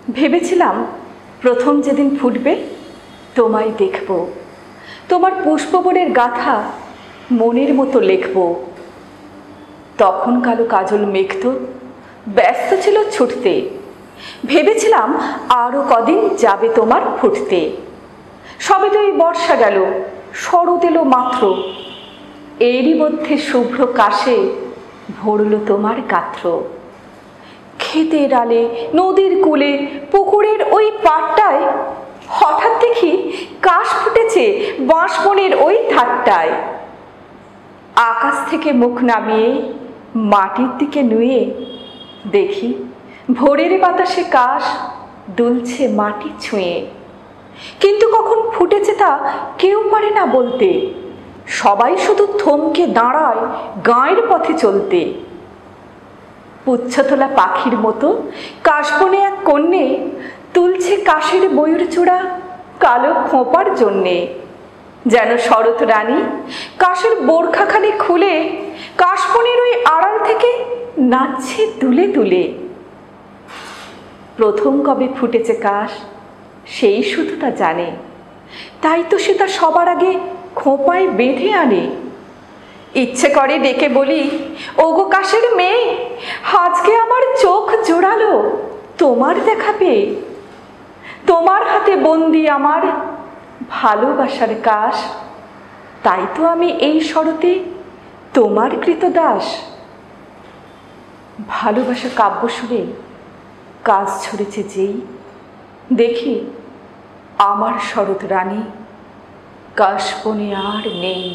ভেবেছিলাম প্রথম যেদিন ফুটবে তোমায় দেখব, তোমার পুষ্পবনের গাথা মনের মতো লিখব। তখন কালো কাজল মেঘ তো ব্যস্ত ছিল ছুটতে, ভেবেছিলাম আরও কদিন যাবে তোমার ফুটতে। সবে তো এই বর্ষা গেল, শরৎ এলো মাত্র, এরই মধ্যে শুভ্র কাশে ভরল তোমার গাত্র। ক্ষেতের আলে, নদীর কূলে, পুকুরের ওই পাড়টায় হঠাৎ দেখি কাশ ফুটেছে বাঁশবনের ওই ধারটায়। আকাশ থেকে মুখ নামিয়ে মাটির দিকে নুয়ে দেখি ভোরের বাতাসে কাশ দুলছে মাটি ছুঁয়ে। কিন্তু কখন ফুটেছে তা কেউ পারে না বলতে, সবাই শুধু থমকে দাঁড়ায় গাঁয়ের পথে চলতে। পুচ্ছতোলা পাখির মতো কাশবনে এক কন্যে তুলছে কাশের ময়ূর চূড়া কালো খোঁপার জন্যে। যেন শরৎ রানী কাশের বোরখাখানি খুলে কাশবনের ওই আড়াল থেকে নাচছে দুলে দুলে। প্রথম কবে ফুটেছে কাশ সেই শুধু তা জানে, তাই তো সে তা সবার আগে খোঁপায় বেঁধে আনে। ইচ্ছে করে ডেকে বলি, ওগো কাশের মেয়ে, আজকে আমার চোখ জোড়ালো তোমার দেখা পেয়ে। তোমার হাতে বন্দি আমার ভালোবাসার কাশ, তাই তো আমি এই শরতে তোমার কৃতদাস। ভালোবাসা কাব্য সুরে কাশ ছড়েছে যেই, দেখি আমার শরৎ রানী কাশবনে আর নেই।